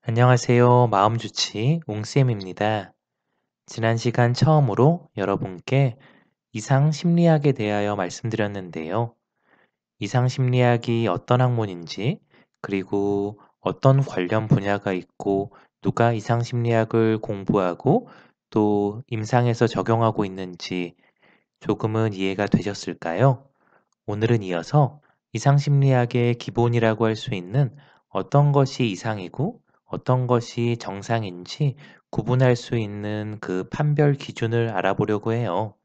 안녕하세요. 마음주치 옹쌤입니다. 지난 시간 처음으로 여러분께 이상 심리학에 대하여 말씀드렸는데요. 이상 심리학이 어떤 학문인지, 그리고 어떤 관련 분야가 있고, 누가 이상 심리학을 공부하고 또 임상에서 적용하고 있는지 조금은 이해가 되셨을까요? 오늘은 이어서 이상 심리학의 기본이라고 할 수 있는 어떤 것이 이상이고 어떤 것이 정상인지 구분할 수 있는 그 판별 기준을 알아보려고 해요.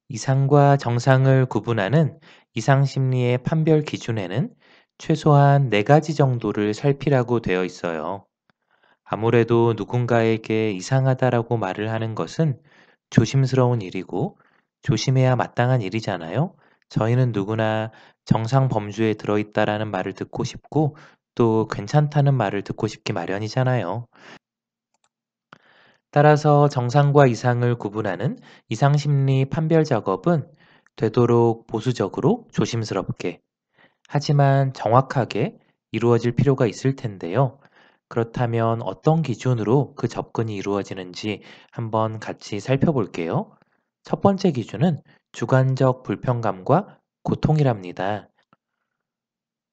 이상과 정상을 구분하는 이상 심리의 판별 기준에는 최소한 네 가지 정도를 살피라고 되어 있어요. 아무래도 누군가에게 이상하다라고 말을 하는 것은 조심스러운 일이고 조심해야 마땅한 일이잖아요. 저희는 누구나 정상 범주에 들어있다라는 말을 듣고 싶고 또 괜찮다는 말을 듣고 싶기 마련이잖아요. 따라서 정상과 이상을 구분하는 이상심리 판별 작업은 되도록 보수적으로 조심스럽게 하지만 정확하게 이루어질 필요가 있을 텐데요. 그렇다면 어떤 기준으로 그 접근이 이루어지는지 한번 같이 살펴볼게요. 첫 번째 기준은 주관적 불편감과 고통이랍니다.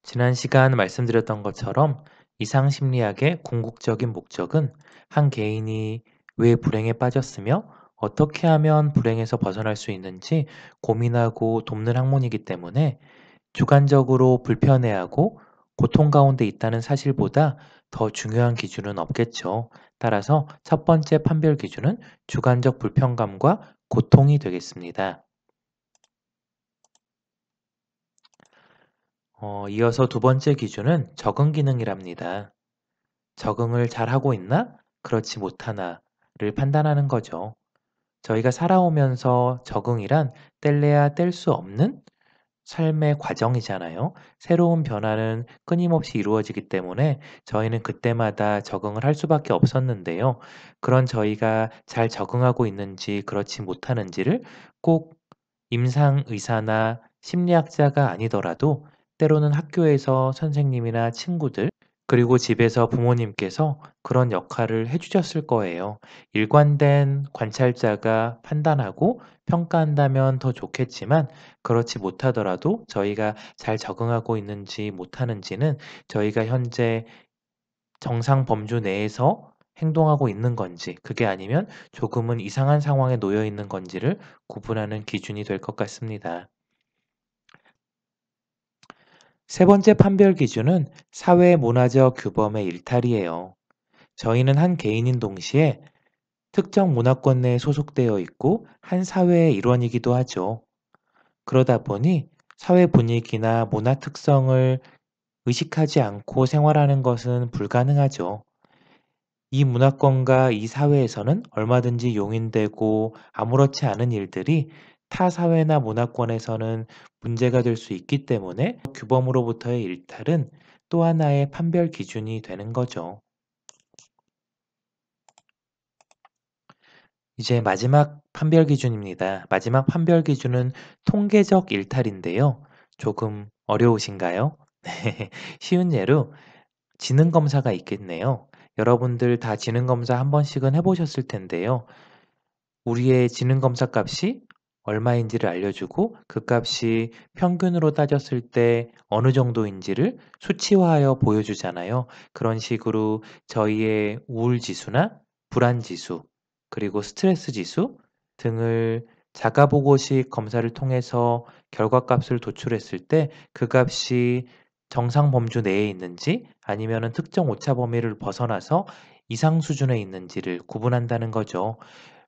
지난 시간 말씀드렸던 것처럼 이상 심리학의 궁극적인 목적은 한 개인이 왜 불행에 빠졌으며 어떻게 하면 불행에서 벗어날 수 있는지 고민하고 돕는 학문이기 때문에 주관적으로 불편해하고 고통 가운데 있다는 사실보다 더 중요한 기준은 없겠죠. 따라서 첫 번째 판별 기준은 주관적 불편감과 고통이 되겠습니다. 이어서 두 번째 기준은 적응 기능이랍니다. 적응을 잘하고 있나? 그렇지 못하나를 판단하는 거죠. 저희가 살아오면서 적응이란 뗄래야 뗄 수 없는 삶의 과정이잖아요. 새로운 변화는 끊임없이 이루어지기 때문에 저희는 그때마다 적응을 할 수밖에 없었는데요. 그런 저희가 잘 적응하고 있는지 그렇지 못하는지를 꼭 임상 의사나 심리학자가 아니더라도 때로는 학교에서 선생님이나 친구들, 그리고 집에서 부모님께서 그런 역할을 해 주셨을 거예요. 일관된 관찰자가 판단하고 평가한다면 더 좋겠지만 그렇지 못하더라도 저희가 잘 적응하고 있는지 못하는지는 저희가 현재 정상 범주 내에서 행동하고 있는 건지, 그게 아니면 조금은 이상한 상황에 놓여 있는 건지를 구분하는 기준이 될 것 같습니다. 세 번째 판별 기준은 사회 문화적 규범의 일탈이에요. 저희는 한 개인인 동시에 특정 문화권 내에 소속되어 있고 한 사회의 일원이기도 하죠. 그러다 보니 사회 분위기나 문화 특성을 의식하지 않고 생활하는 것은 불가능하죠. 이 문화권과 이 사회에서는 얼마든지 용인되고 아무렇지 않은 일들이 타 사회나 문화권에서는 문제가 될 수 있기 때문에 규범으로부터의 일탈은 또 하나의 판별 기준이 되는 거죠. 이제 마지막 판별 기준입니다. 마지막 판별 기준은 통계적 일탈인데요. 조금 어려우신가요? 네, 쉬운 예로 지능 검사가 있겠네요. 여러분들 다 지능 검사 한 번씩은 해보셨을 텐데요. 우리의 지능 검사 값이 얼마인지를 알려주고 그 값이 평균으로 따졌을 때 어느 정도인지를 수치화하여 보여주잖아요. 그런 식으로 저희의 우울 지수나 불안 지수, 그리고 스트레스 지수 등을 자가보고식 검사를 통해서 결과값을 도출했을 때 그 값이 정상 범주 내에 있는지 아니면은 특정 오차 범위를 벗어나서 이상 수준에 있는지를 구분한다는 거죠.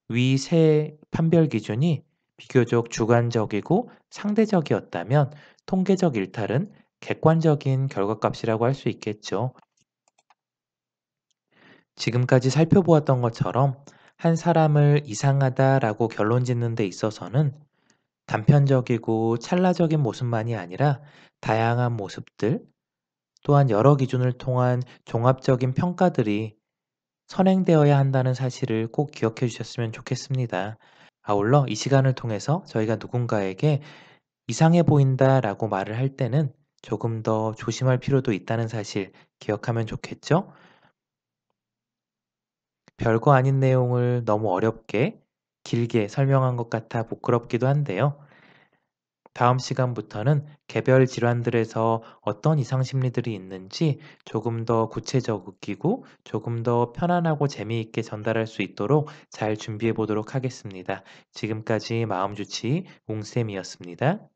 위 세 판별 기준이 비교적 주관적이고 상대적이었다면 통계적 일탈은 객관적인 결과값이라고 할 수 있겠죠. 지금까지 살펴보았던 것처럼 한 사람을 이상하다라고 결론 짓는 데 있어서는 단편적이고 찰나적인 모습만이 아니라 다양한 모습들, 또한 여러 기준을 통한 종합적인 평가들이 선행되어야 한다는 사실을 꼭 기억해 주셨으면 좋겠습니다. 아울러 이 시간을 통해서 저희가 누군가에게 이상해 보인다라고 말을 할 때는 조금 더 조심할 필요도 있다는 사실 기억하면 좋겠죠? 별거 아닌 내용을 너무 어렵게 길게 설명한 것 같아 부끄럽기도 한데요. 다음 시간부터는 개별 질환들에서 어떤 이상 심리들이 있는지 조금 더 구체적이고 조금 더 편안하고 재미있게 전달할 수 있도록 잘 준비해 보도록 하겠습니다. 지금까지 마음주치 옹쌤이었습니다.